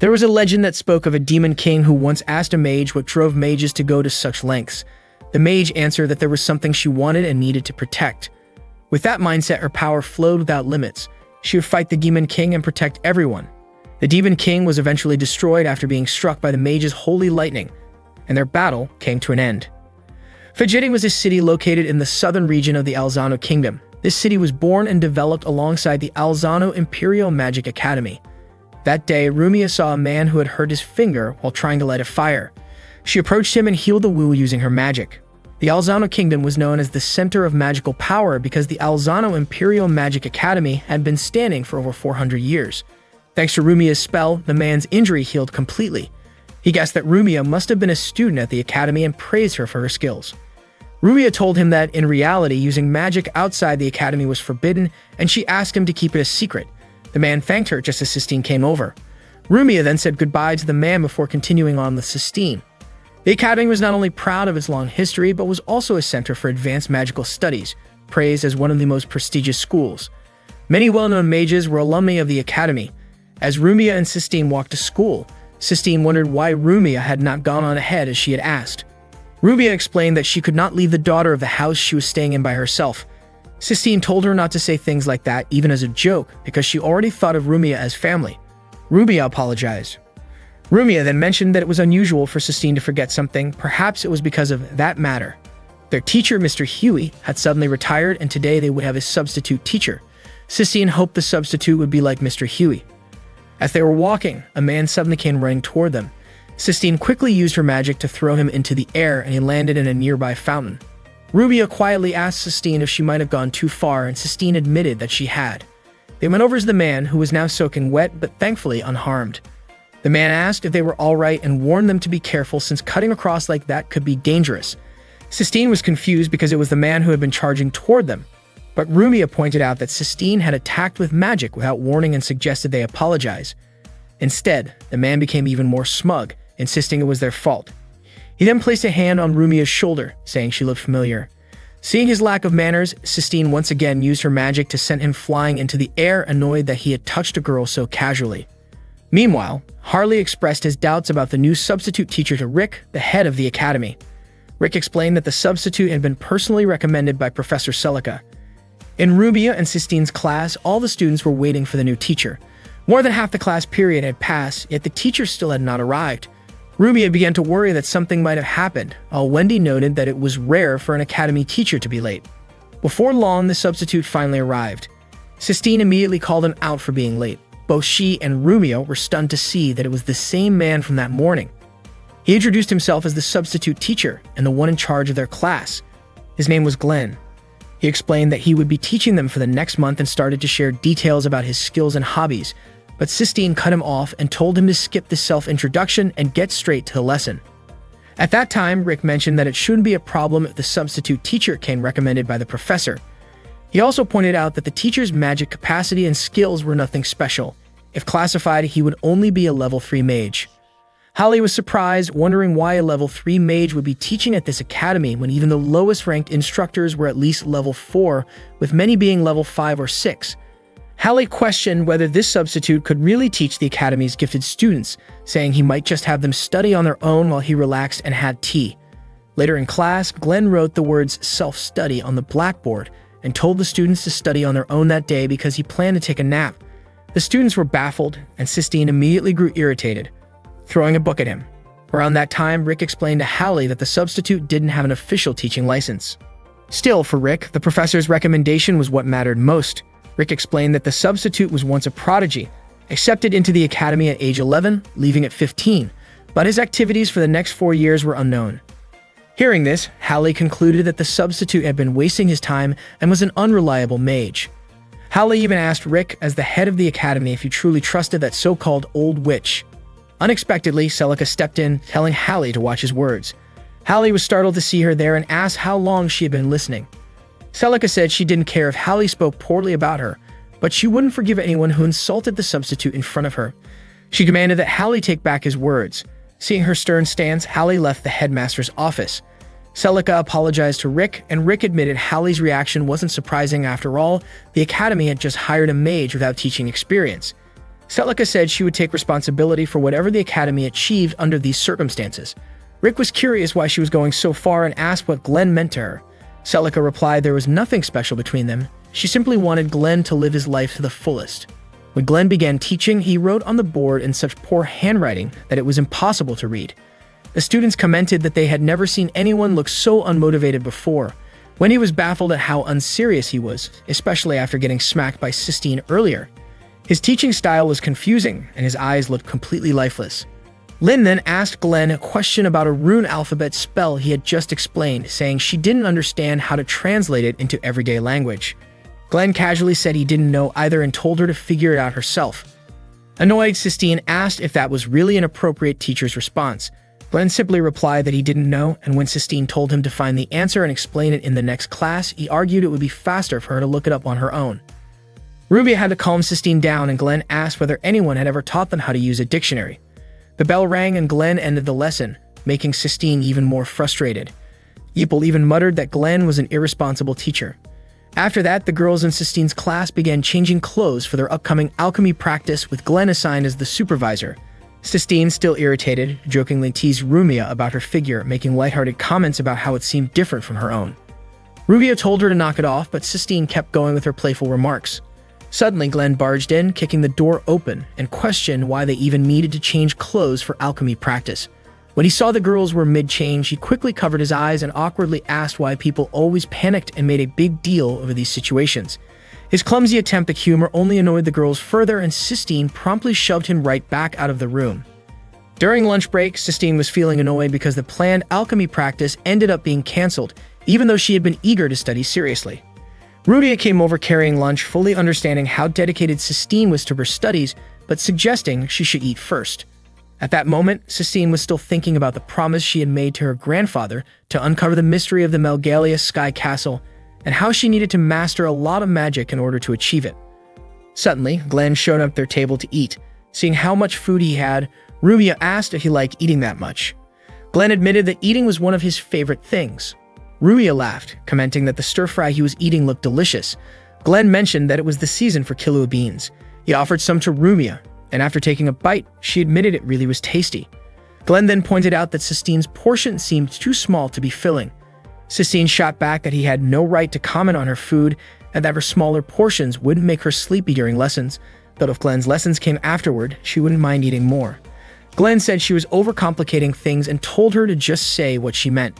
There was a legend that spoke of a demon king who once asked a mage what drove mages to go to such lengths. The mage answered that there was something she wanted and needed to protect. With that mindset, her power flowed without limits. She would fight the demon king and protect everyone. The demon king was eventually destroyed after being struck by the mage's holy lightning, and their battle came to an end. Fajiti was a city located in the southern region of the Alzano Kingdom. This city was born and developed alongside the Alzano Imperial Magic Academy. That day, Rumia saw a man who had hurt his finger while trying to light a fire. She approached him and healed the wound using her magic. The Alzano Kingdom was known as the center of magical power because the Alzano Imperial Magic Academy had been standing for over 400 years. Thanks to Rumia's spell, the man's injury healed completely. He guessed that Rumia must have been a student at the academy and praised her for her skills. Rumia told him that, in reality, using magic outside the academy was forbidden, and she asked him to keep it a secret. The man thanked her just as Sistine came over. Rumia then said goodbye to the man before continuing on with Sistine. The academy was not only proud of its long history, but was also a center for advanced magical studies, praised as one of the most prestigious schools. Many well-known mages were alumni of the academy. As Rumia and Sistine walked to school, Sistine wondered why Rumia had not gone on ahead as she had asked. Rumia explained that she could not leave the daughter of the house she was staying in by herself. Sistine told her not to say things like that, even as a joke, because she already thought of Rumia as family. Rumia apologized. Rumia then mentioned that it was unusual for Sistine to forget something. Perhaps it was because of that matter. Their teacher, Mr. Huey, had suddenly retired, and today they would have a substitute teacher. Sistine hoped the substitute would be like Mr. Huey. As they were walking, a man suddenly came running toward them. Sistine quickly used her magic to throw him into the air, and he landed in a nearby fountain. Rumia quietly asked Sistine if she might have gone too far, and Sistine admitted that she had. They went over to the man, who was now soaking wet but thankfully unharmed. The man asked if they were all right and warned them to be careful since cutting across like that could be dangerous. Sistine was confused because it was the man who had been charging toward them, but Rumia pointed out that Sistine had attacked with magic without warning and suggested they apologize. Instead, the man became even more smug, insisting it was their fault. He then placed a hand on Rumia's shoulder, saying she looked familiar. Seeing his lack of manners, Sistine once again used her magic to send him flying into the air, annoyed that he had touched a girl so casually. Meanwhile, Harley expressed his doubts about the new substitute teacher to Rick, the head of the academy. Rick explained that the substitute had been personally recommended by Professor Celica. In Rumia and Sistine's class, all the students were waiting for the new teacher. More than half the class period had passed, yet the teacher still had not arrived. Rumia began to worry that something might have happened, while Wendy noted that it was rare for an academy teacher to be late. Before long, the substitute finally arrived. Sistine immediately called him out for being late. Both she and Rumia were stunned to see that it was the same man from that morning. He introduced himself as the substitute teacher and the one in charge of their class. His name was Glenn. He explained that he would be teaching them for the next month and started to share details about his skills and hobbies, but Sistine cut him off and told him to skip the self-introduction and get straight to the lesson. At that time, Rick mentioned that it shouldn't be a problem if the substitute teacher came recommended by the professor. He also pointed out that the teacher's magic capacity and skills were nothing special. If classified, he would only be a level 3 mage. Holly was surprised, wondering why a level 3 mage would be teaching at this academy when even the lowest-ranked instructors were at least level 4, with many being level 5 or 6. Hallie questioned whether this substitute could really teach the academy's gifted students, saying he might just have them study on their own while he relaxed and had tea. Later in class, Glenn wrote the words self-study on the blackboard and told the students to study on their own that day because he planned to take a nap. The students were baffled, and Sistine immediately grew irritated, throwing a book at him. Around that time, Rick explained to Hallie that the substitute didn't have an official teaching license. Still, for Rick, the professor's recommendation was what mattered most. Rick explained that the substitute was once a prodigy, accepted into the academy at age 11, leaving at 15, but his activities for the next 4 years were unknown. Hearing this, Hallie concluded that the substitute had been wasting his time and was an unreliable mage. Hallie even asked Rick, as the head of the academy, if he truly trusted that so-called old witch. Unexpectedly, Celica stepped in, telling Hallie to watch his words. Hallie was startled to see her there and asked how long she had been listening. Celica said she didn't care if Hallie spoke poorly about her, but she wouldn't forgive anyone who insulted the substitute in front of her. She commanded that Hallie take back his words. Seeing her stern stance, Hallie left the headmaster's office. Celica apologized to Rick, and Rick admitted Hallie's reaction wasn't surprising. After all, the academy had just hired a mage without teaching experience. Celica said she would take responsibility for whatever the Academy achieved under these circumstances. Rick was curious why she was going so far and asked what Glenn meant to her. Celica replied there was nothing special between them. She simply wanted Glenn to live his life to the fullest. When Glenn began teaching, he wrote on the board in such poor handwriting that it was impossible to read. The students commented that they had never seen anyone look so unmotivated before. Wendy was baffled at how unserious he was, especially after getting smacked by Sistine earlier. His teaching style was confusing, and his eyes looked completely lifeless. Lynn then asked Glenn a question about a rune alphabet spell he had just explained, saying she didn't understand how to translate it into everyday language. Glenn casually said he didn't know either and told her to figure it out herself. Annoyed, Sistine asked if that was really an appropriate teacher's response. Glenn simply replied that he didn't know, and when Sistine told him to find the answer and explain it in the next class, he argued it would be faster for her to look it up on her own. Rubia had to calm Sistine down, and Glenn asked whether anyone had ever taught them how to use a dictionary. The bell rang and Glenn ended the lesson, making Sistine even more frustrated. Yeeple even muttered that Glenn was an irresponsible teacher. After that, the girls in Sistine's class began changing clothes for their upcoming alchemy practice, with Glenn assigned as the supervisor. Sistine, still irritated, jokingly teased Rumia about her figure, making lighthearted comments about how it seemed different from her own. Rubia told her to knock it off, but Sistine kept going with her playful remarks. Suddenly, Glenn barged in, kicking the door open, and questioned why they even needed to change clothes for alchemy practice. When he saw the girls were mid-change, he quickly covered his eyes and awkwardly asked why people always panicked and made a big deal over these situations. His clumsy attempt at humor only annoyed the girls further, and Sistine promptly shoved him right back out of the room. During lunch break, Sistine was feeling annoyed because the planned alchemy practice ended up being cancelled, even though she had been eager to study seriously. Rudia came over carrying lunch, fully understanding how dedicated Sistine was to her studies, but suggesting she should eat first. At that moment, Sistine was still thinking about the promise she had made to her grandfather to uncover the mystery of the Melgalia Sky Castle, and how she needed to master a lot of magic in order to achieve it. Suddenly, Glenn showed up at their table to eat. Seeing how much food he had, Rubia asked if he liked eating that much. Glenn admitted that eating was one of his favorite things. Rubia laughed, commenting that the stir-fry he was eating looked delicious. Glenn mentioned that it was the season for killua beans. He offered some to Rubia, and after taking a bite, she admitted it really was tasty. Glenn then pointed out that Sistine's portion seemed too small to be filling. Sistine shot back that he had no right to comment on her food, and that her smaller portions wouldn't make her sleepy during lessons, but if Glenn's lessons came afterward, she wouldn't mind eating more. Glenn said she was overcomplicating things and told her to just say what she meant.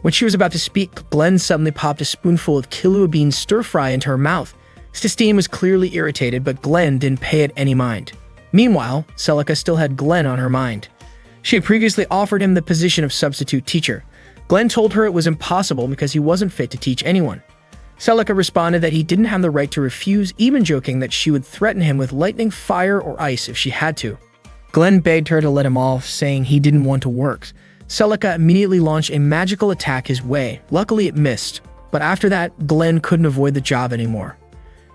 When she was about to speak, Glenn suddenly popped a spoonful of killua bean stir-fry into her mouth. Sistine was clearly irritated, but Glenn didn't pay it any mind. Meanwhile, Celica still had Glenn on her mind. She had previously offered him the position of substitute teacher. Glenn told her it was impossible because he wasn't fit to teach anyone. Celica responded that he didn't have the right to refuse, even joking that she would threaten him with lightning, fire, or ice if she had to. Glenn begged her to let him off, saying he didn't want to work. Celica immediately launched a magical attack his way. Luckily, it missed, but after that, Glenn couldn't avoid the job anymore.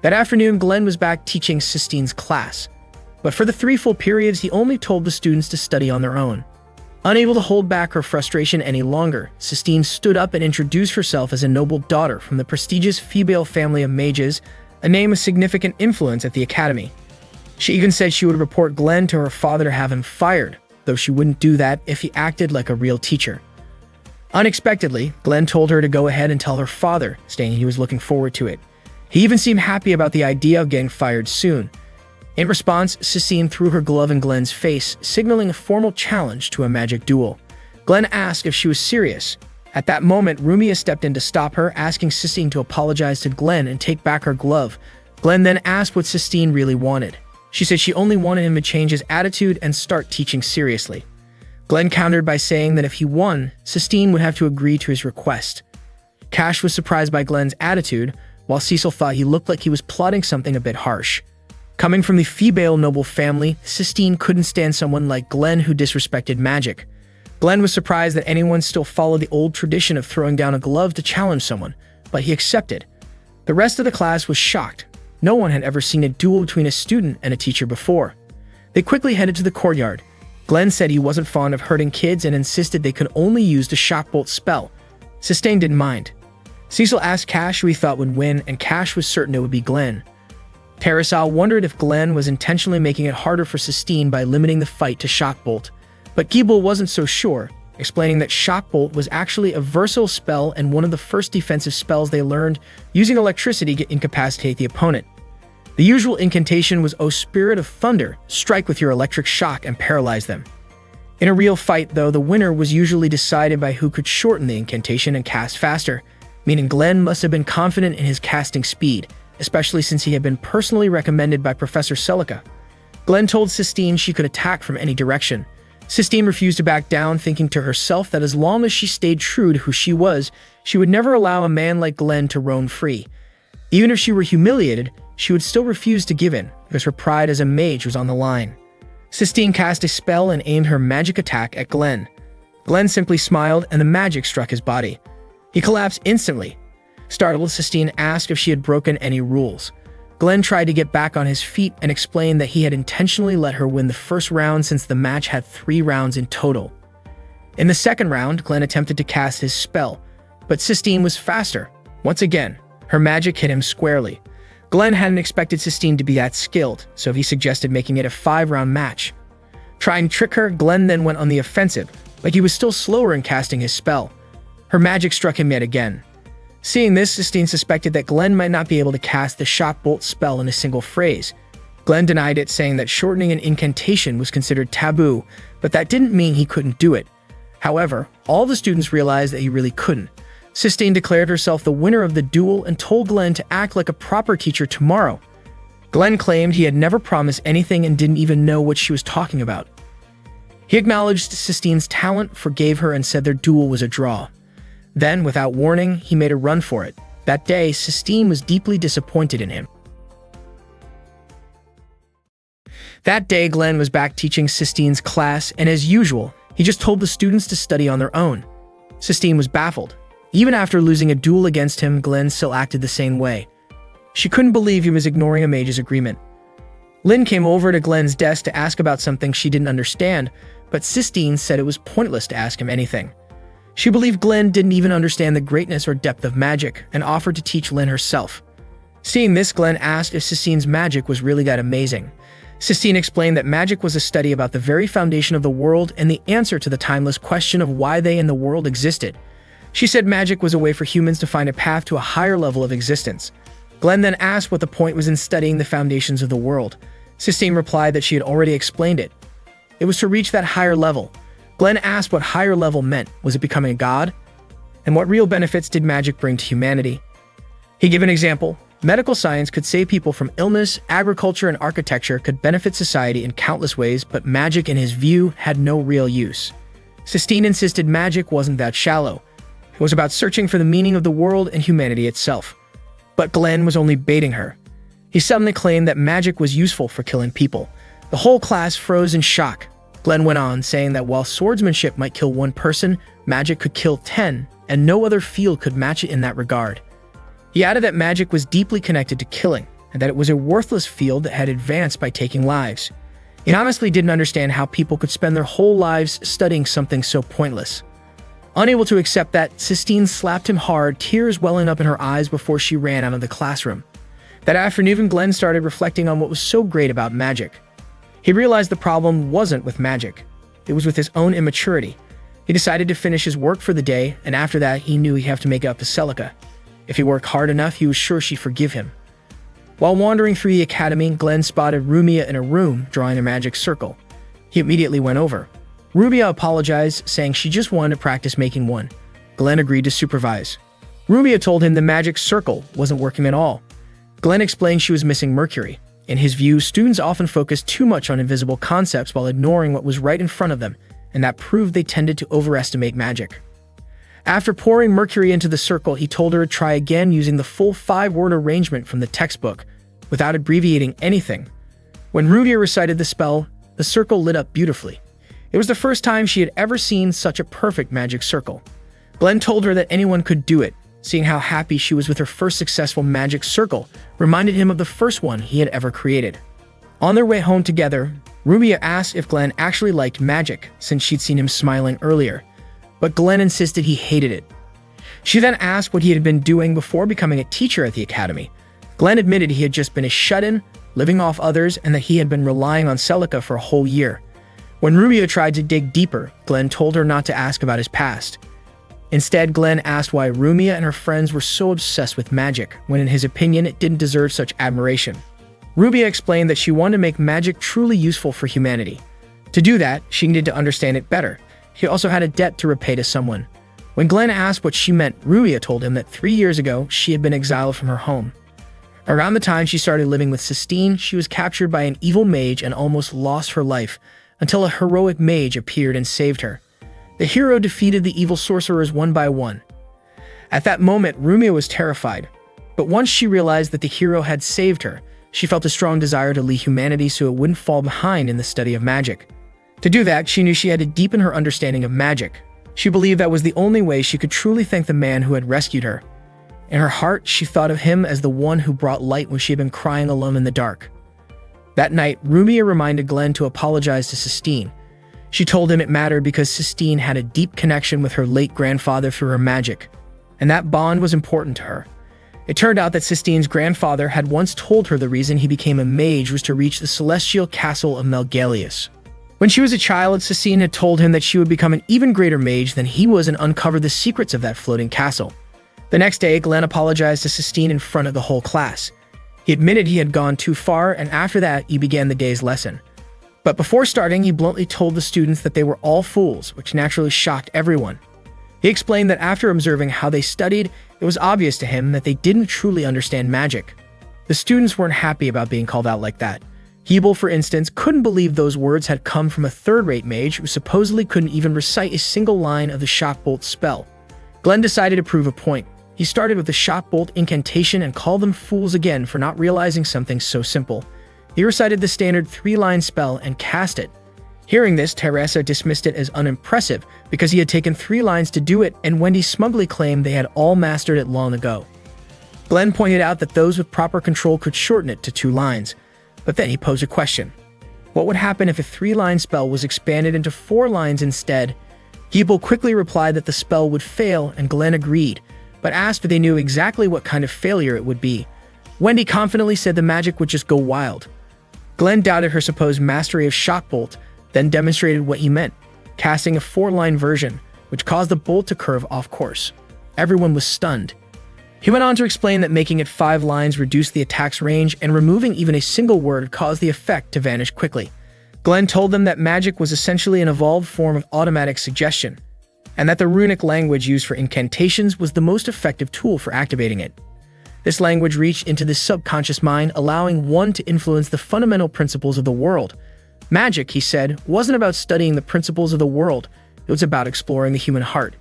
That afternoon, Glenn was back teaching Sistine's class. But for the 3 full periods, he only told the students to study on their own. Unable to hold back her frustration any longer, Sistine stood up and introduced herself as a noble daughter from the prestigious Phoebale family of mages, a name of significant influence at the academy. She even said she would report Glenn to her father to have him fired, though she wouldn't do that if he acted like a real teacher. Unexpectedly, Glenn told her to go ahead and tell her father, saying he was looking forward to it. He even seemed happy about the idea of getting fired soon. In response, Sistine threw her glove in Glenn's face, signaling a formal challenge to a magic duel. Glenn asked if she was serious. At that moment, Rumia stepped in to stop her, asking Sistine to apologize to Glenn and take back her glove. Glenn then asked what Sistine really wanted. She said she only wanted him to change his attitude and start teaching seriously. Glenn countered by saying that if he won, Sistine would have to agree to his request. Cash was surprised by Glenn's attitude, while Cecil thought he looked like he was plotting something a bit harsh. Coming from the Phoebale noble family, Sistine couldn't stand someone like Glenn who disrespected magic. Glenn was surprised that anyone still followed the old tradition of throwing down a glove to challenge someone, but he accepted. The rest of the class was shocked. No one had ever seen a duel between a student and a teacher before. They quickly headed to the courtyard. Glenn said he wasn't fond of hurting kids and insisted they could only use the shockbolt spell. Sistine didn't mind. Cecil asked Cash who he thought would win, and Cash was certain it would be Glenn. Terasal wondered if Glenn was intentionally making it harder for Sistine by limiting the fight to Shock Bolt, but Giebel wasn't so sure, explaining that Shock Bolt was actually a versatile spell and one of the first defensive spells they learned, using electricity to incapacitate the opponent. The usual incantation was "O Spirit of Thunder, strike with your electric shock and paralyze them." In a real fight, though, the winner was usually decided by who could shorten the incantation and cast faster, meaning Glenn must have been confident in his casting speed, especially since he had been personally recommended by Professor Celica. Glenn told Sistine she could attack from any direction. Sistine refused to back down, thinking to herself that as long as she stayed true to who she was, she would never allow a man like Glenn to roam free. Even if she were humiliated, she would still refuse to give in, because her pride as a mage was on the line. Sistine cast a spell and aimed her magic attack at Glenn. Glenn simply smiled, and the magic struck his body. He collapsed instantly. Startled, Sistine asked if she had broken any rules. Glenn tried to get back on his feet and explained that he had intentionally let her win the first round since the match had 3 rounds in total. In the second round, Glenn attempted to cast his spell, but Sistine was faster. Once again, her magic hit him squarely. Glenn hadn't expected Sistine to be that skilled, so he suggested making it a 5-round match. Trying to trick her, Glenn then went on the offensive, but he was still slower in casting his spell. Her magic struck him yet again. Seeing this, Sistine suspected that Glenn might not be able to cast the Shock Bolt spell in a single phrase. Glenn denied it, saying that shortening an incantation was considered taboo, but that didn't mean he couldn't do it. However, all the students realized that he really couldn't. Sistine declared herself the winner of the duel and told Glenn to act like a proper teacher tomorrow. Glenn claimed he had never promised anything and didn't even know what she was talking about. He acknowledged Sistine's talent, forgave her, and said their duel was a draw. Then, without warning, he made a run for it. That day, Sistine was deeply disappointed in him. That day, Glenn was back teaching Sistine's class, and as usual, he just told the students to study on their own. Sistine was baffled. Even after losing a duel against him, Glenn still acted the same way. She couldn't believe he was ignoring a mage's agreement. Lynn came over to Glenn's desk to ask about something she didn't understand, but Sistine said it was pointless to ask him anything. She believed Glenn didn't even understand the greatness or depth of magic and offered to teach Lynn herself. Seeing this, Glenn asked if Sistine's magic was really that amazing. Sistine explained that magic was a study about the very foundation of the world and the answer to the timeless question of why they and the world existed. She said magic was a way for humans to find a path to a higher level of existence. Glenn then asked what the point was in studying the foundations of the world. Sistine replied that she had already explained it. It was to reach that higher level. Glenn asked what higher level meant. Was it becoming a god? And what real benefits did magic bring to humanity? He gave an example. Medical science could save people from illness, agriculture and architecture could benefit society in countless ways, but magic, in his view, had no real use. Sistine insisted magic wasn't that shallow. It was about searching for the meaning of the world and humanity itself. But Glenn was only baiting her. He suddenly claimed that magic was useful for killing people. The whole class froze in shock. Glenn went on, saying that while swordsmanship might kill 1 person, magic could kill 10, and no other field could match it in that regard. He added that magic was deeply connected to killing, and that it was a worthless field that had advanced by taking lives. He honestly didn't understand how people could spend their whole lives studying something so pointless. Unable to accept that, Sistine slapped him hard, tears welling up in her eyes before she ran out of the classroom. That afternoon, Glenn started reflecting on what was so great about magic. He realized the problem wasn't with magic. It was with his own immaturity. He decided to finish his work for the day, and after that, he knew he'd have to make it up to Celica. If he worked hard enough, he was sure she'd forgive him. While wandering through the academy, Glenn spotted Rumia in a room, drawing a magic circle. He immediately went over. Rumia apologized, saying she just wanted to practice making one. Glenn agreed to supervise. Rumia told him the magic circle wasn't working at all. Glenn explained she was missing Mercury. In his view, students often focused too much on invisible concepts while ignoring what was right in front of them, and that proved they tended to overestimate magic. After pouring Mercury into the circle, he told her to try again using the full 5-word arrangement from the textbook, without abbreviating anything. When Rumia recited the spell, the circle lit up beautifully. It was the first time she had ever seen such a perfect magic circle. Glenn told her that anyone could do it. Seeing how happy she was with her first successful magic circle reminded him of the first one he had ever created. On their way home together, Rumia asked if Glenn actually liked magic, since she'd seen him smiling earlier, but Glenn insisted he hated it. She then asked what he had been doing before becoming a teacher at the academy. Glenn admitted he had just been a shut-in, living off others, and that he had been relying on Celica for a whole year. When Rumia tried to dig deeper, Glenn told her not to ask about his past. Instead, Glenn asked why Rumia and her friends were so obsessed with magic, when in his opinion it didn't deserve such admiration. Rumia explained that she wanted to make magic truly useful for humanity. To do that, she needed to understand it better. He also had a debt to repay to someone. When Glenn asked what she meant, Rumia told him that 3 years ago, she had been exiled from her home. Around the time she started living with Sistine, she was captured by an evil mage and almost lost her life, until a heroic mage appeared and saved her. The hero defeated the evil sorcerers one by one. At that moment, Rumia was terrified. But once she realized that the hero had saved her, she felt a strong desire to lead humanity so it wouldn't fall behind in the study of magic. To do that, she knew she had to deepen her understanding of magic. She believed that was the only way she could truly thank the man who had rescued her. In her heart, she thought of him as the one who brought light when she had been crying alone in the dark. That night, Rumia reminded Glenn to apologize to Sistine. She told him it mattered because Sistine had a deep connection with her late grandfather through her magic, and that bond was important to her. It turned out that Sistine's grandfather had once told her the reason he became a mage was to reach the celestial castle of Melgalius. When she was a child, Sistine had told him that she would become an even greater mage than he was and uncover the secrets of that floating castle. The next day, Glenn apologized to Sistine in front of the whole class. He admitted he had gone too far, and after that, he began the day's lesson. But before starting, he bluntly told the students that they were all fools, which naturally shocked everyone. He explained that after observing how they studied, it was obvious to him that they didn't truly understand magic. The students weren't happy about being called out like that. Hebel, for instance, couldn't believe those words had come from a third-rate mage who supposedly couldn't even recite a single line of the Shockbolt spell. Glenn decided to prove a point. He started with the Shockbolt incantation and called them fools again for not realizing something so simple. He recited the standard 3-line spell and cast it. Hearing this, Teresa dismissed it as unimpressive because he had taken 3 lines to do it, and Wendy smugly claimed they had all mastered it long ago. Glenn pointed out that those with proper control could shorten it to 2 lines, but then he posed a question. What would happen if a 3-line spell was expanded into 4 lines instead? Hebel quickly replied that the spell would fail, and Glenn agreed, but asked if they knew exactly what kind of failure it would be. Wendy confidently said the magic would just go wild. Glenn doubted her supposed mastery of Shockbolt, then demonstrated what he meant, casting a 4-line version, which caused the bolt to curve off course. Everyone was stunned. He went on to explain that making it 5 lines reduced the attack's range, and removing even a single word caused the effect to vanish quickly. Glenn told them that magic was essentially an evolved form of automatic suggestion, and that the runic language used for incantations was the most effective tool for activating it. This language reached into the subconscious mind, allowing one to influence the fundamental principles of the world. Magic, he said, wasn't about studying the principles of the world, it was about exploring the human heart.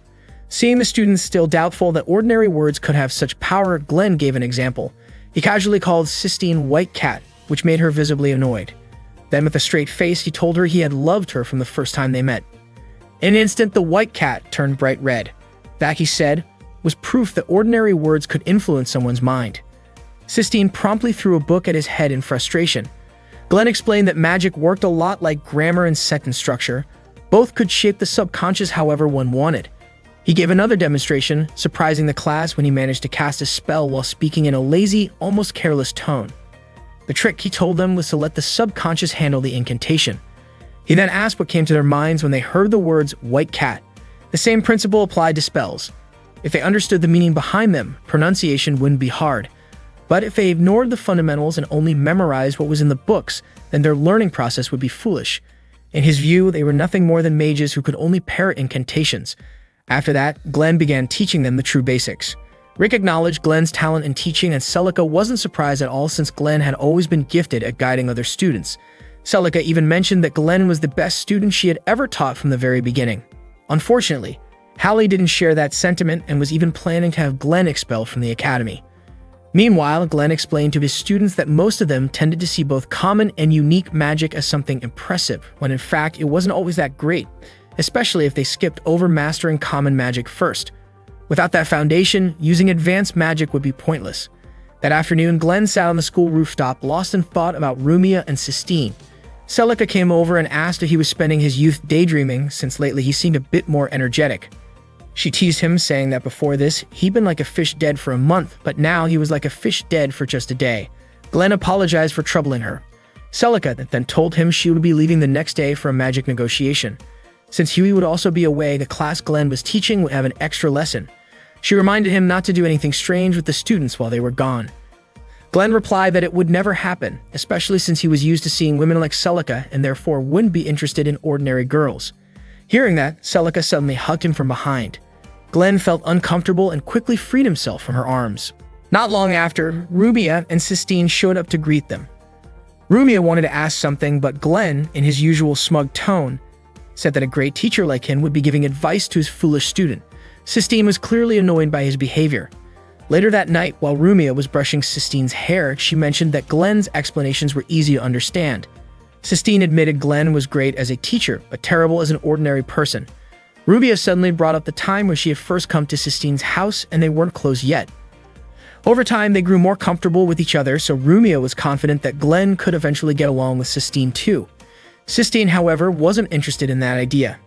Seeing the students still doubtful that ordinary words could have such power, Glenn gave an example. He casually called Sistine White Cat, which made her visibly annoyed. Then with a straight face, he told her he had loved her from the first time they met. In an instant, the white cat turned bright red. That, he said, was proof that ordinary words could influence someone's mind. Sistine promptly threw a book at his head in frustration. Glenn explained that magic worked a lot like grammar and sentence structure. Both could shape the subconscious however one wanted. He gave another demonstration, surprising the class when he managed to cast a spell while speaking in a lazy, almost careless tone. The trick, he told them, was to let the subconscious handle the incantation. He then asked what came to their minds when they heard the words white cat. The same principle applied to spells. If they understood the meaning behind them, pronunciation wouldn't be hard. But if they ignored the fundamentals and only memorized what was in the books, then their learning process would be foolish. In his view, they were nothing more than mages who could only parrot incantations. After that, Glenn began teaching them the true basics. Rick acknowledged Glenn's talent in teaching, and Celica wasn't surprised at all since Glenn had always been gifted at guiding other students. Celica even mentioned that Glenn was the best student she had ever taught from the very beginning. Unfortunately, Hallie didn't share that sentiment and was even planning to have Glenn expelled from the academy. Meanwhile, Glenn explained to his students that most of them tended to see both common and unique magic as something impressive, when in fact it wasn't always that great, especially if they skipped over mastering common magic first. Without that foundation, using advanced magic would be pointless. That afternoon, Glenn sat on the school rooftop, lost in thought about Rumia and Sistine. Celica came over and asked if he was spending his youth daydreaming, since lately he seemed a bit more energetic. She teased him, saying that before this, he'd been like a fish dead for a month, but now he was like a fish dead for just a day. Glenn apologized for troubling her. Celica then told him she would be leaving the next day for a magic negotiation. Since Huey would also be away, the class Glenn was teaching would have an extra lesson. She reminded him not to do anything strange with the students while they were gone. Glenn replied that it would never happen, especially since he was used to seeing women like Celica and therefore wouldn't be interested in ordinary girls. Hearing that, Celica suddenly hugged him from behind. Glenn felt uncomfortable and quickly freed himself from her arms. Not long after, Rumia and Sistine showed up to greet them. Rumia wanted to ask something, but Glenn, in his usual smug tone, said that a great teacher like him would be giving advice to his foolish student. Sistine was clearly annoyed by his behavior. Later that night, while Rumia was brushing Sistine's hair, she mentioned that Glenn's explanations were easy to understand. Sistine admitted Glenn was great as a teacher, but terrible as an ordinary person. Rumia suddenly brought up the time when she had first come to Sistine's house and they weren't close yet. Over time, they grew more comfortable with each other, so Rumia was confident that Glenn could eventually get along with Sistine too. Sistine, however, wasn't interested in that idea.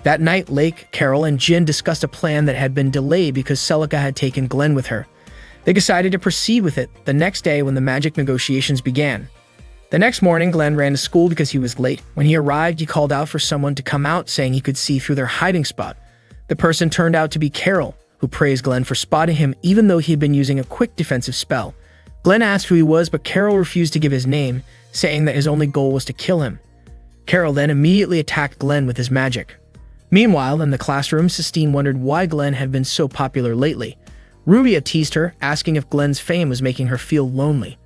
That night, Lake, Carol, and Jin discussed a plan that had been delayed because Celica had taken Glenn with her. They decided to proceed with it the next day when the magic negotiations began. The next morning, Glenn ran to school because he was late. When he arrived, he called out for someone to come out, saying he could see through their hiding spot. The person turned out to be Carol, who praised Glenn for spotting him even though he had been using a quick defensive spell. Glenn asked who he was, but Carol refused to give his name, saying that his only goal was to kill him. Carol then immediately attacked Glenn with his magic. Meanwhile, in the classroom, Sistine wondered why Glenn had been so popular lately. Rumia teased her, asking if Glenn's fame was making her feel lonely.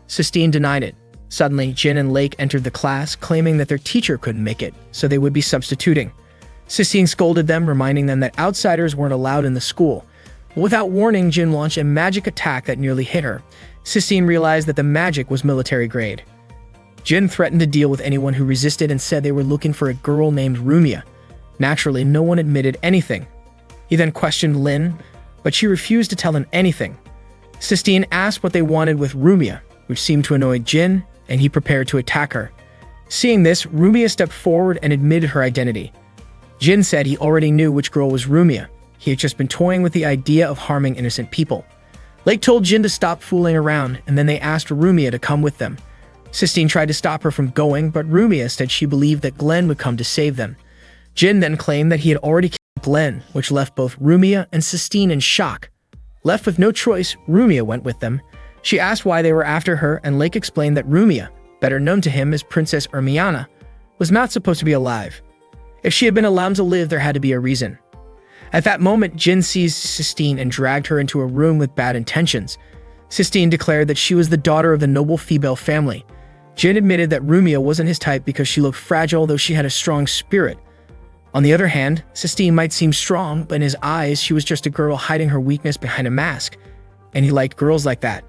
Sistine denied it. Suddenly, Jin and Lake entered the class, claiming that their teacher couldn't make it, so they would be substituting. Sistine scolded them, reminding them that outsiders weren't allowed in the school. Without warning, Jin launched a magic attack that nearly hit her. Sistine realized that the magic was military grade. Jin threatened to deal with anyone who resisted and said they were looking for a girl named Rumia. Naturally, no one admitted anything. He then questioned Lin, but she refused to tell him anything. Sistine asked what they wanted with Rumia, which seemed to annoy Jin, and he prepared to attack her. Seeing this, Rumia stepped forward and admitted her identity. Jin said he already knew which girl was Rumia. He had just been toying with the idea of harming innocent people. Lake told Jin to stop fooling around, and then they asked Rumia to come with them. Sistine tried to stop her from going, but Rumia said she believed that Glenn would come to save them. Jin then claimed that he had already killed Glenn, which left both Rumia and Sistine in shock. Left with no choice, Rumia went with them. She asked why they were after her, and Lake explained that Rumia, better known to him as Princess Ermiana, was not supposed to be alive. If she had been allowed to live, there had to be a reason. At that moment, Jin seized Sistine and dragged her into a room with bad intentions. Sistine declared that she was the daughter of the noble female family. Jin admitted that Rumia wasn't his type because she looked fragile, though she had a strong spirit. On the other hand, Sistine might seem strong, but in his eyes, she was just a girl hiding her weakness behind a mask, and he liked girls like that.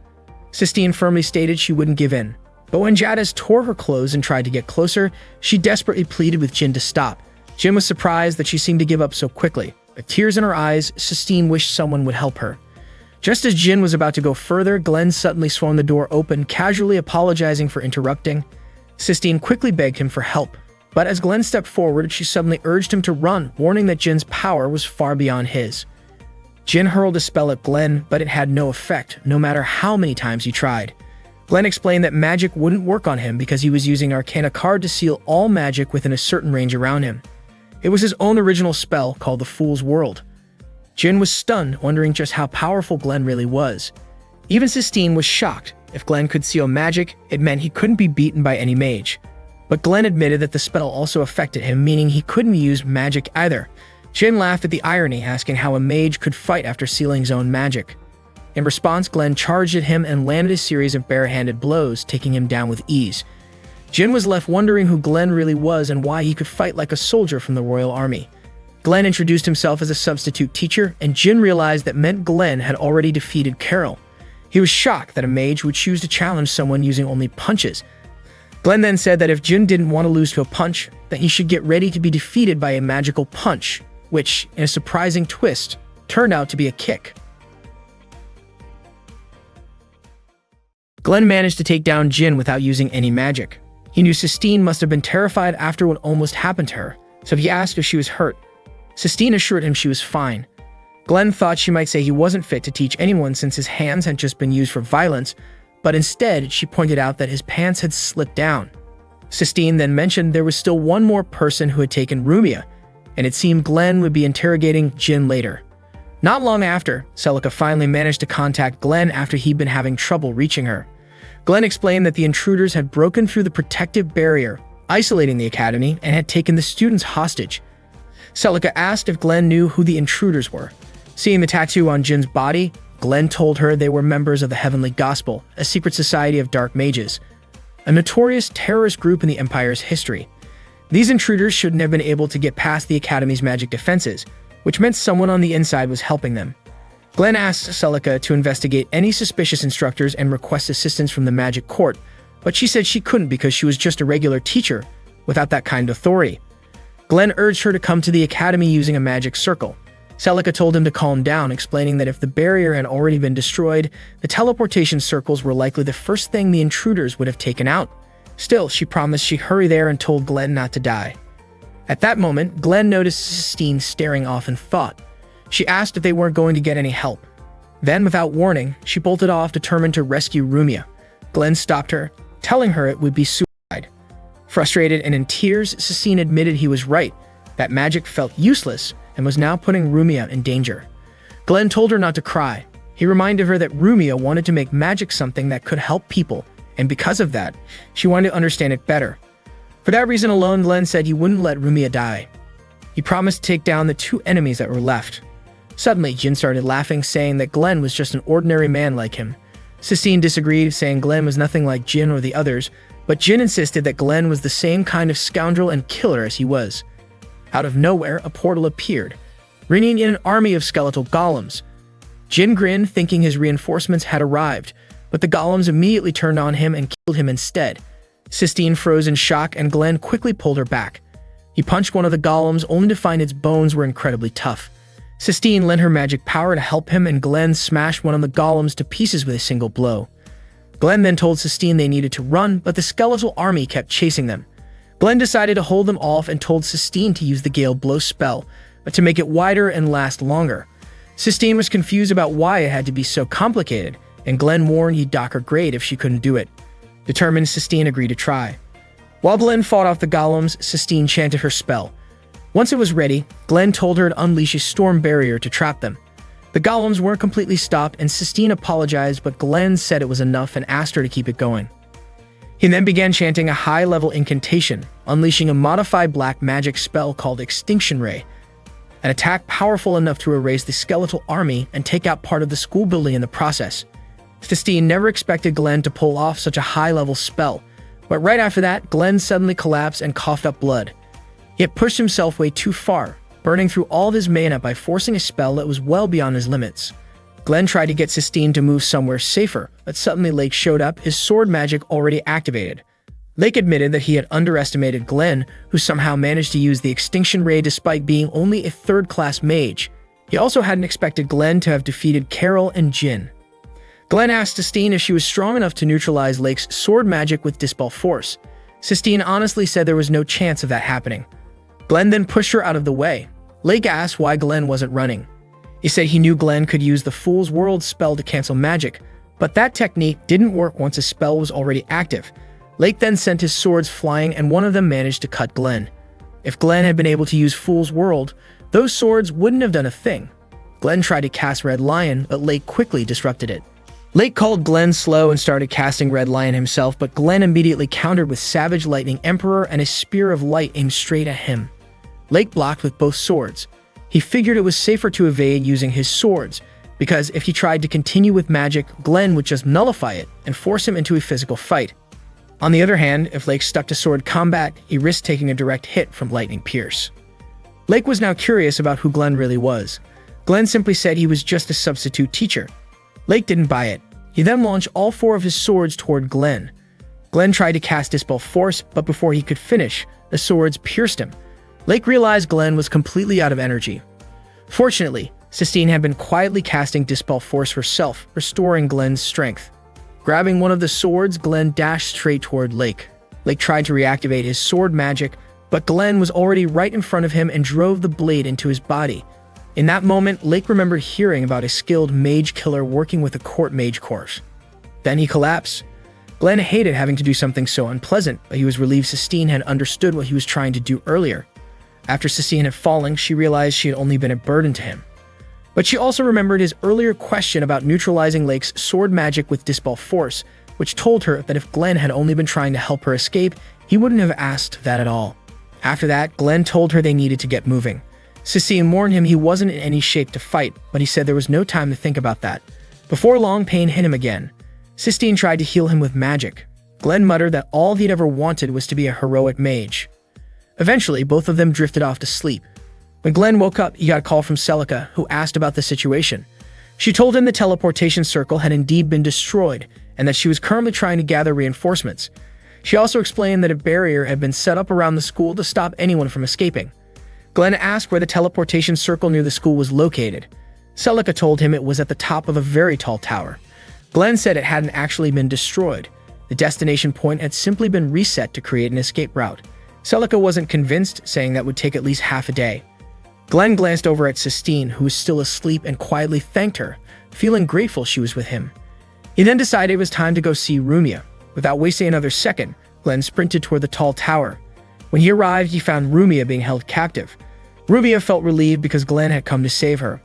Sistine firmly stated she wouldn't give in. But when Jadis tore her clothes and tried to get closer, she desperately pleaded with Jin to stop. Jin was surprised that she seemed to give up so quickly. With tears in her eyes, Sistine wished someone would help her. Just as Jin was about to go further, Glenn suddenly swung the door open, casually apologizing for interrupting. Sistine quickly begged him for help. But as Glenn stepped forward, she suddenly urged him to run, warning that Jin's power was far beyond his. Jin hurled a spell at Glenn, but it had no effect, no matter how many times he tried. Glenn explained that magic wouldn't work on him because he was using Arcana card to seal all magic within a certain range around him. It was his own original spell called the Fool's World. Jin was stunned, wondering just how powerful Glenn really was. Even Sistine was shocked. If Glenn could seal magic, it meant he couldn't be beaten by any mage. But Glenn admitted that the spell also affected him, meaning he couldn't use magic either. Jin laughed at the irony, asking how a mage could fight after sealing his own magic. In response, Glenn charged at him and landed a series of barehanded blows, taking him down with ease. Jin was left wondering who Glenn really was and why he could fight like a soldier from the royal army. Glenn introduced himself as a substitute teacher, and Jin realized that meant Glenn had already defeated Carol. He was shocked that a mage would choose to challenge someone using only punches. Glenn then said that if Jin didn't want to lose to a punch, then he should get ready to be defeated by a magical punch, which, in a surprising twist, turned out to be a kick. Glenn managed to take down Jin without using any magic. He knew Sistine must have been terrified after what almost happened to her, so he asked if she was hurt. Sistine assured him she was fine. Glenn thought she might say he wasn't fit to teach anyone since his hands had just been used for violence, but instead she pointed out that his pants had slipped down. Sistine then mentioned there was still one more person who had taken Rumia, and it seemed Glenn would be interrogating Jin later. Not long after, Celica finally managed to contact Glenn after he'd been having trouble reaching her. Glenn explained that the intruders had broken through the protective barrier, isolating the academy, and had taken the students hostage. Celica asked if Glenn knew who the intruders were. Seeing the tattoo on Jin's body, Glenn told her they were members of the Heavenly Gospel, a secret society of dark mages, a notorious terrorist group in the Empire's history. These intruders shouldn't have been able to get past the Academy's magic defenses, which meant someone on the inside was helping them. Glenn asked Celica to investigate any suspicious instructors and request assistance from the Magic Court, but she said she couldn't because she was just a regular teacher without that kind of authority. Glenn urged her to come to the Academy using a magic circle. Celica told him to calm down, explaining that if the barrier had already been destroyed, the teleportation circles were likely the first thing the intruders would have taken out. Still, she promised she'd hurry there and told Glenn not to die. At that moment, Glenn noticed Sistine staring off in thought. She asked if they weren't going to get any help. Then, without warning, she bolted off, determined to rescue Rumia. Glenn stopped her, telling her it would be suicide. Frustrated and in tears, Sistine admitted he was right, that magic felt useless and was now putting Rumia in danger. Glenn told her not to cry. He reminded her that Rumia wanted to make magic something that could help people, and because of that, she wanted to understand it better. For that reason alone, Glenn said he wouldn't let Rumia die. He promised to take down the two enemies that were left. Suddenly, Jin started laughing, saying that Glenn was just an ordinary man like him. Sistine disagreed, saying Glenn was nothing like Jin or the others, but Jin insisted that Glenn was the same kind of scoundrel and killer as he was. Out of nowhere, a portal appeared, bringing in an army of skeletal golems. Jin grinned, thinking his reinforcements had arrived, but the golems immediately turned on him and killed him instead. Sistine froze in shock, and Glenn quickly pulled her back. He punched one of the golems, only to find its bones were incredibly tough. Sistine lent her magic power to help him, and Glenn smashed one of the golems to pieces with a single blow. Glenn then told Sistine they needed to run, but the skeletal army kept chasing them. Glenn decided to hold them off and told Sistine to use the Gale Blow spell, but to make it wider and last longer. Sistine was confused about why it had to be so complicated, and Glenn warned he'd dock her grade if she couldn't do it. Determined, Sistine agreed to try. While Glenn fought off the golems, Sistine chanted her spell. Once it was ready, Glenn told her to unleash a storm barrier to trap them. The golems weren't completely stopped, and Sistine apologized, but Glenn said it was enough and asked her to keep it going. He then began chanting a high-level incantation, unleashing a modified black magic spell called Extinction Ray, an attack powerful enough to erase the skeletal army and take out part of the school building in the process. Sistine never expected Glenn to pull off such a high-level spell, but right after that, Glenn suddenly collapsed and coughed up blood. He had pushed himself way too far, burning through all of his mana by forcing a spell that was well beyond his limits. Glenn tried to get Sistine to move somewhere safer, but suddenly Lake showed up, his sword magic already activated. Lake admitted that he had underestimated Glenn, who somehow managed to use the Extinction Ray despite being only a third-class mage. He also hadn't expected Glenn to have defeated Carol and Jin. Glenn asked Sistine if she was strong enough to neutralize Lake's sword magic with Dispel Force. Sistine honestly said there was no chance of that happening. Glenn then pushed her out of the way. Lake asked why Glenn wasn't running. He said he knew Glenn could use the Fool's World spell to cancel magic, but that technique didn't work once a spell was already active. Lake then sent his swords flying, and one of them managed to cut Glenn. If Glenn had been able to use Fool's World, those swords wouldn't have done a thing. Glenn tried to cast Red Lion, but Lake quickly disrupted it. Lake called Glenn slow and started casting Red Lion himself, but Glenn immediately countered with Savage Lightning Emperor and a Spear of Light aimed straight at him. Lake blocked with both swords. He figured it was safer to evade using his swords, because if he tried to continue with magic, Glenn would just nullify it and force him into a physical fight. On the other hand, if Lake stuck to sword combat, he risked taking a direct hit from Lightning Pierce. Lake was now curious about who Glenn really was. Glenn simply said he was just a substitute teacher. Lake didn't buy it. He then launched all four of his swords toward Glenn. Glenn tried to cast Dispel Force, but before he could finish, the swords pierced him. Lake realized Glenn was completely out of energy. Fortunately, Sistine had been quietly casting Dispel Force herself, restoring Glenn's strength. Grabbing one of the swords, Glenn dashed straight toward Lake. Lake tried to reactivate his sword magic, but Glenn was already right in front of him and drove the blade into his body. In that moment, Lake remembered hearing about a skilled mage killer working with a court mage course. Then he collapsed. Glenn hated having to do something so unpleasant, but he was relieved Sistine had understood what he was trying to do earlier. After Sistine had fallen, she realized she had only been a burden to him. But she also remembered his earlier question about neutralizing Lake's sword magic with Dispel Force, which told her that if Glenn had only been trying to help her escape, he wouldn't have asked that at all. After that, Glenn told her they needed to get moving. Sistine warned him he wasn't in any shape to fight, but he said there was no time to think about that. Before long, pain hit him again. Sistine tried to heal him with magic. Glenn muttered that all he'd ever wanted was to be a heroic mage. Eventually, both of them drifted off to sleep. When Glenn woke up, he got a call from Celica, who asked about the situation. She told him the teleportation circle had indeed been destroyed, and that she was currently trying to gather reinforcements. She also explained that a barrier had been set up around the school to stop anyone from escaping. Glenn asked where the teleportation circle near the school was located. Celica told him it was at the top of a very tall tower. Glenn said it hadn't actually been destroyed. The destination point had simply been reset to create an escape route. Celica wasn't convinced, saying that would take at least half a day. Glenn glanced over at Sistine, who was still asleep, and quietly thanked her, feeling grateful she was with him. He then decided it was time to go see Rumia. Without wasting another second, Glenn sprinted toward the tall tower. When he arrived, he found Rumia being held captive. Rumia felt relieved because Glenn had come to save her.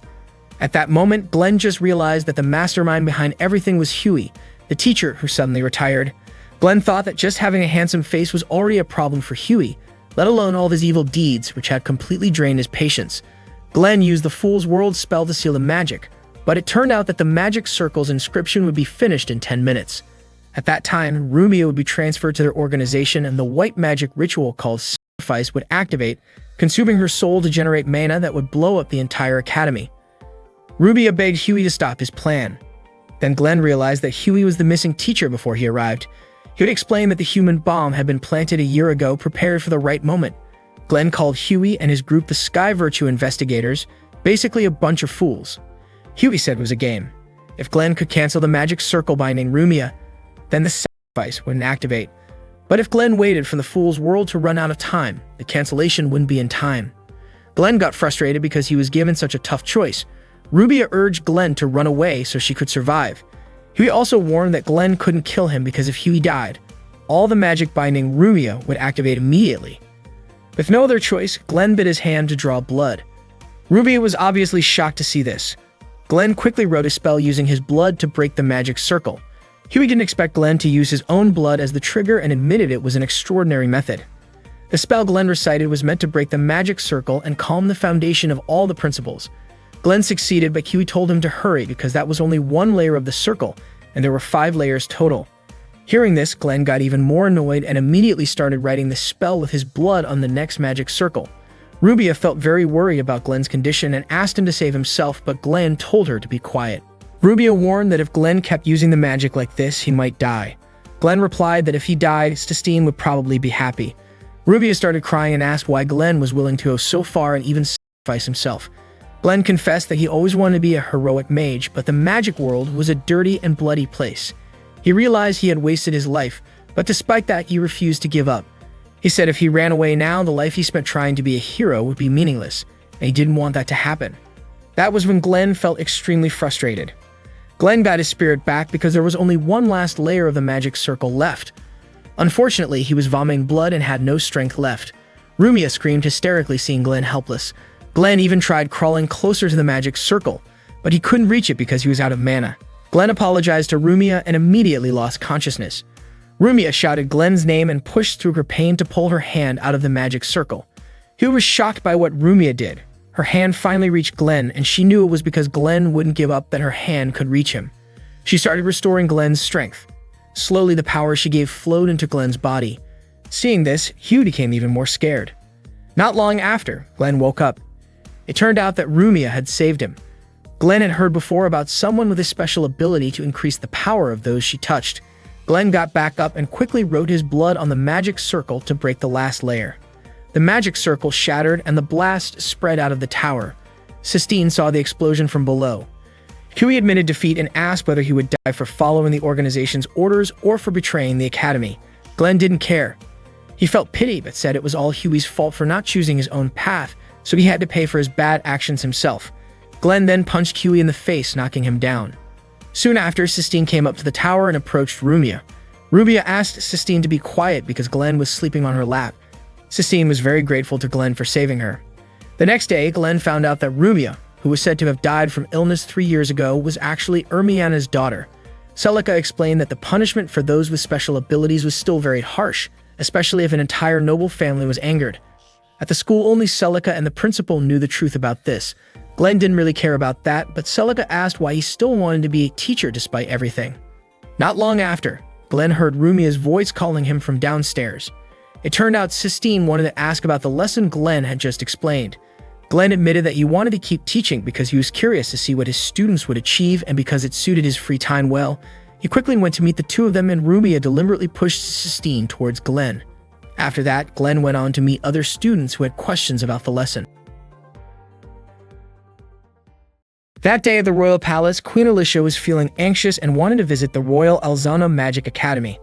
At that moment, Glenn just realized that the mastermind behind everything was Huey, the teacher who suddenly retired. Glenn thought that just having a handsome face was already a problem for Huey, let alone all of his evil deeds, which had completely drained his patience. Glenn used the Fool's World spell to seal the magic, but it turned out that the magic circle's inscription would be finished in 10 minutes. At that time, Rumia would be transferred to their organization, and the white magic ritual called Sacrifice would activate, consuming her soul to generate mana that would blow up the entire academy. Rumia begged Huey to stop his plan. Then Glenn realized that Huey was the missing teacher before he arrived. He would explain that the human bomb had been planted a year ago, prepared for the right moment. Glenn called Huey and his group the Sky Virtue Investigators, basically a bunch of fools. Huey said it was a game. If Glenn could cancel the magic circle binding Rumia, then the sacrifice wouldn't activate. But if Glenn waited for the Fool's World to run out of time, the cancellation wouldn't be in time. Glenn got frustrated because he was given such a tough choice. Rumia urged Glenn to run away so she could survive. Huey also warned that Glenn couldn't kill him because if Huey died, all the magic binding Rumia would activate immediately. With no other choice, Glenn bit his hand to draw blood. Rumia was obviously shocked to see this. Glenn quickly wrote a spell using his blood to break the magic circle. Huey didn't expect Glenn to use his own blood as the trigger and admitted it was an extraordinary method. The spell Glenn recited was meant to break the magic circle and calm the foundation of all the principles. Glenn succeeded, but Huey told him to hurry because that was only one layer of the circle, and there were 5 layers total. Hearing this, Glenn got even more annoyed and immediately started writing the spell with his blood on the next magic circle. Rumia felt very worried about Glenn's condition and asked him to save himself, but Glenn told her to be quiet. Rumia warned that if Glenn kept using the magic like this, he might die. Glenn replied that if he died, Sistine would probably be happy. Rumia started crying and asked why Glenn was willing to go so far and even sacrifice himself. Glenn confessed that he always wanted to be a heroic mage, but the magic world was a dirty and bloody place. He realized he had wasted his life, but despite that, he refused to give up. He said if he ran away now, the life he spent trying to be a hero would be meaningless, and he didn't want that to happen. That was when Glenn felt extremely frustrated. Glenn got his spirit back because there was only one last layer of the magic circle left. Unfortunately, he was vomiting blood and had no strength left. Rumia screamed hysterically, seeing Glenn helpless. Glenn even tried crawling closer to the magic circle, but he couldn't reach it because he was out of mana. Glenn apologized to Rumia and immediately lost consciousness. Rumia shouted Glenn's name and pushed through her pain to pull her hand out of the magic circle. He was shocked by what Rumia did. Her hand finally reached Glenn, and she knew it was because Glenn wouldn't give up that her hand could reach him. She started restoring Glenn's strength. Slowly, the power she gave flowed into Glenn's body. Seeing this, Hugh became even more scared. Not long after, Glenn woke up. It turned out that Rumia had saved him. Glenn had heard before about someone with a special ability to increase the power of those she touched. Glenn got back up and quickly wrote his blood on the magic circle to break the last layer. The magic circle shattered and the blast spread out of the tower. Sistine saw the explosion from below. Huey admitted defeat and asked whether he would die for following the organization's orders or for betraying the academy. Glenn didn't care. He felt pity but said it was all Huey's fault for not choosing his own path, so he had to pay for his bad actions himself. Glenn then punched Huey in the face, knocking him down. Soon after, Sistine came up to the tower and approached Rumia. Rumia asked Sistine to be quiet because Glenn was sleeping on her lap. Sistine was very grateful to Glenn for saving her. The next day, Glenn found out that Rumia, who was said to have died from illness 3 years ago, was actually Ermiana's daughter. Celica explained that the punishment for those with special abilities was still very harsh, especially if an entire noble family was angered. At the school, only Celica and the principal knew the truth about this. Glenn didn't really care about that, but Celica asked why he still wanted to be a teacher despite everything. Not long after, Glenn heard Rumia's voice calling him from downstairs. It turned out Sistine wanted to ask about the lesson Glenn had just explained. Glenn admitted that he wanted to keep teaching because he was curious to see what his students would achieve, and because it suited his free time well. He quickly went to meet the two of them, and Rumia deliberately pushed Sistine towards Glenn. After that, Glenn went on to meet other students who had questions about the lesson. That day at the royal palace, Queen Alicia was feeling anxious and wanted to visit the Royal Alzana Magic Academy.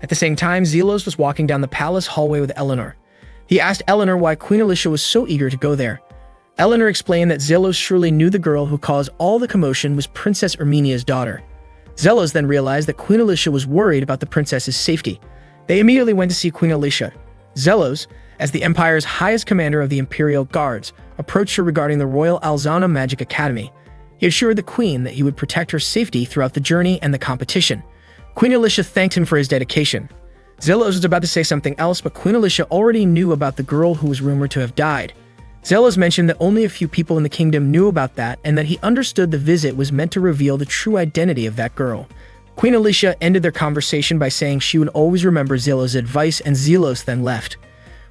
At the same time, Zelos was walking down the palace hallway with Eleanor. He asked Eleanor why Queen Alicia was so eager to go there. Eleanor explained that Zelos surely knew the girl who caused all the commotion was Princess Erminia's daughter. Zelos then realized that Queen Alicia was worried about the princess's safety. They immediately went to see Queen Alicia. Zelos, as the Empire's highest commander of the Imperial Guards, approached her regarding the Royal Alzana Magic Academy. He assured the queen that he would protect her safety throughout the journey and the competition. Queen Alicia thanked him for his dedication. Zelos was about to say something else, but Queen Alicia already knew about the girl who was rumored to have died. Zelos mentioned that only a few people in the kingdom knew about that, and that he understood the visit was meant to reveal the true identity of that girl. Queen Alicia ended their conversation by saying she would always remember Zelos' advice, and Zelos then left.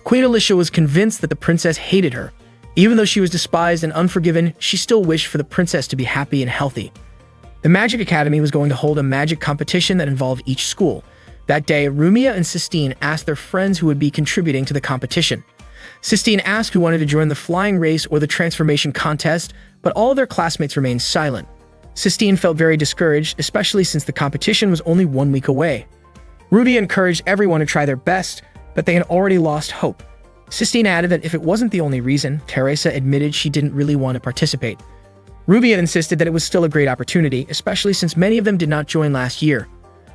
Queen Alicia was convinced that the princess hated her. Even though she was despised and unforgiven, she still wished for the princess to be happy and healthy. The Magic Academy was going to hold a magic competition that involved each school. That day, Rumia and Sistine asked their friends who would be contributing to the competition. Sistine asked who wanted to join the flying race or the transformation contest, but all of their classmates remained silent. Sistine felt very discouraged, especially since the competition was only 1 week away. Rudy encouraged everyone to try their best, but they had already lost hope. Sistine added that if it wasn't the only reason, Teresa admitted she didn't really want to participate. Ruby had insisted that it was still a great opportunity, especially since many of them did not join last year.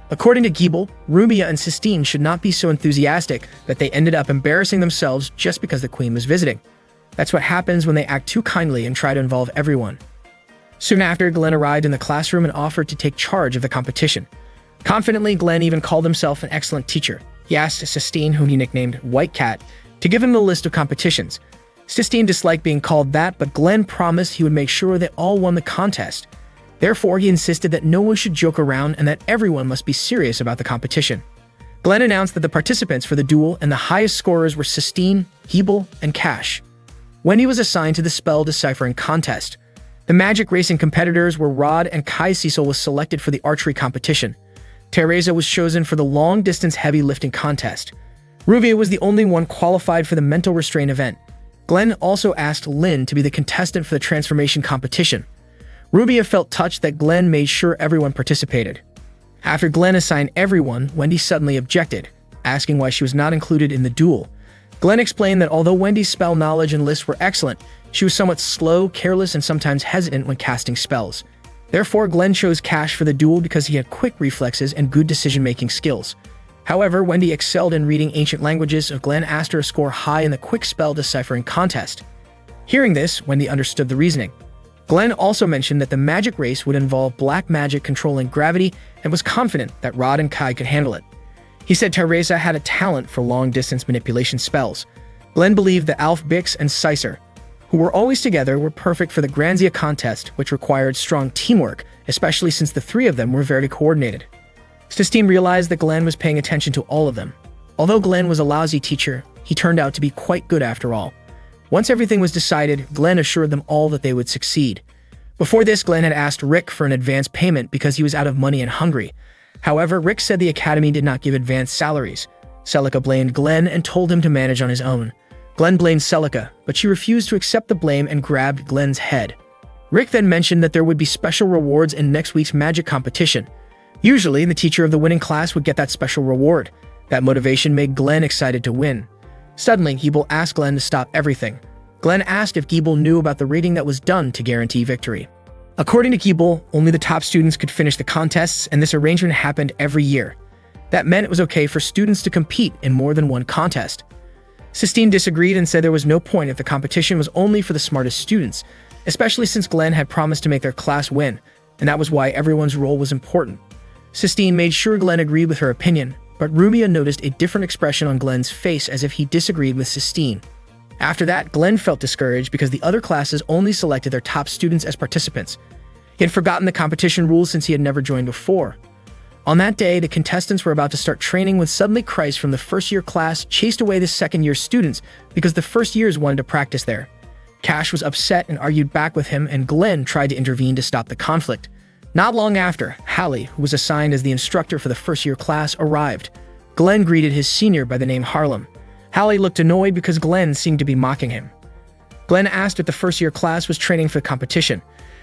According to Giebel, Rumia and Sistine should not be so enthusiastic that they ended up embarrassing themselves just because the queen was visiting. That's what happens when they act too kindly and try to involve everyone. Soon after, Glenn arrived in the classroom and offered to take charge of the competition. Confidently, Glenn even called himself an excellent teacher. He asked Sistine, whom he nicknamed White Cat, to give him the list of competitions. Sistine disliked being called that, but Glenn promised he would make sure they all won the contest. Therefore, he insisted that no one should joke around and that everyone must be serious about the competition. Glenn announced that the participants for the duel and the highest scorers were Sistine, Giebel, and Cash. Wendy was assigned to the spell deciphering contest. The magic racing competitors were Rod, and Kai Cecil was selected for the archery competition. Teresa was chosen for the long-distance heavy lifting contest. Ruvia was the only one qualified for the mental restraint event. Glenn also asked Lynn to be the contestant for the transformation competition. Rubia felt touched that Glenn made sure everyone participated. After Glenn assigned everyone, Wendy suddenly objected, asking why she was not included in the duel. Glenn explained that although Wendy's spell knowledge and lists were excellent, she was somewhat slow, careless, and sometimes hesitant when casting spells. Therefore, Glenn chose Cash for the duel because he had quick reflexes and good decision-making skills. However, Wendy excelled in reading ancient languages, so Glenn asked her to score high in the quick spell deciphering contest. Hearing this, Wendy understood the reasoning. Glenn also mentioned that the magic race would involve black magic controlling gravity and was confident that Rod and Kai could handle it. He said Teresa had a talent for long-distance manipulation spells. Glenn believed that Alf Bix and Sicer, who were always together, were perfect for the Granzia contest, which required strong teamwork, especially since the three of them were very coordinated. Sistine realized that Glenn was paying attention to all of them. Although Glenn was a lousy teacher, he turned out to be quite good after all. Once everything was decided, Glenn assured them all that they would succeed. Before this, Glenn had asked Rick for an advance payment because he was out of money and hungry. However, Rick said the academy did not give advance salaries. Celica blamed Glenn and told him to manage on his own. Glenn blamed Celica, but she refused to accept the blame and grabbed Glenn's head. Rick then mentioned that there would be special rewards in next week's magic competition. Usually, the teacher of the winning class would get that special reward. That motivation made Glenn excited to win. Suddenly, Giebel asked Glenn to stop everything. Glenn asked if Giebel knew about the rating that was done to guarantee victory. According to Giebel, only the top students could finish the contests, and this arrangement happened every year. That meant it was okay for students to compete in more than one contest. Sistine disagreed and said there was no point if the competition was only for the smartest students, especially since Glenn had promised to make their class win, and that was why everyone's role was important. Sistine made sure Glenn agreed with her opinion, but Rubia noticed a different expression on Glenn's face as if he disagreed with Sistine. After that, Glenn felt discouraged because the other classes only selected their top students as participants. He had forgotten the competition rules since he had never joined before. On that day, the contestants were about to start training when suddenly Christ from the first-year class chased away the second-year students because the first years wanted to practice there. Cash was upset and argued back with him, and Glenn tried to intervene to stop the conflict. Not long after, Hallie, who was assigned as the instructor for the first-year class, arrived. Glenn greeted his senior by the name Harlem. Hallie looked annoyed because Glenn seemed to be mocking him. Glenn asked if the first-year class was training for the competition.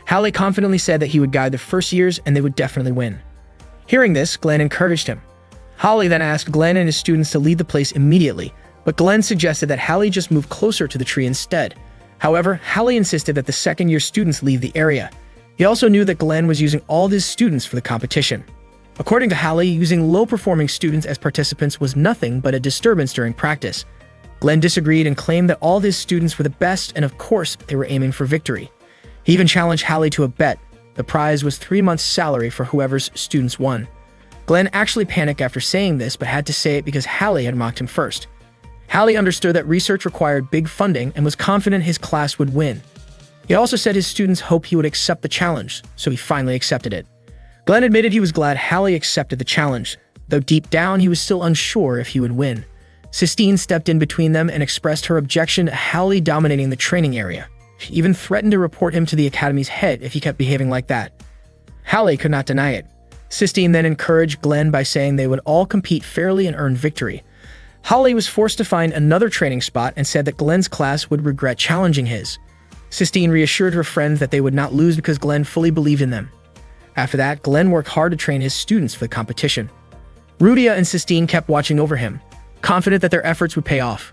Hallie confidently said that he would guide the first years and they would definitely win. Hearing this, Glenn encouraged him. Hallie then asked Glenn and his students to leave the place immediately, but Glenn suggested that Hallie just move closer to the tree instead. However, Hallie insisted that the second-year students leave the area. He also knew that Glenn was using all of his students for the competition. According to Hallie, using low-performing students as participants was nothing but a disturbance during practice. Glenn disagreed and claimed that all of his students were the best, and of course, they were aiming for victory. He even challenged Hallie to a bet. The prize was 3 months' salary for whoever's students won. Glenn actually panicked after saying this, but had to say it because Hallie had mocked him first. Hallie understood that research required big funding and was confident his class would win. He also said his students hoped he would accept the challenge, so he finally accepted it. Glenn admitted he was glad Hallie accepted the challenge, though deep down he was still unsure if he would win. Sistine stepped in between them and expressed her objection to Hallie dominating the training area. She even threatened to report him to the academy's head if he kept behaving like that. Hallie could not deny it. Sistine then encouraged Glenn by saying they would all compete fairly and earn victory. Hallie was forced to find another training spot and said that Glenn's class would regret challenging his. Sistine reassured her friends that they would not lose because Glenn fully believed in them. After that, Glenn worked hard to train his students for the competition. Rudia and Sistine kept watching over him, confident that their efforts would pay off.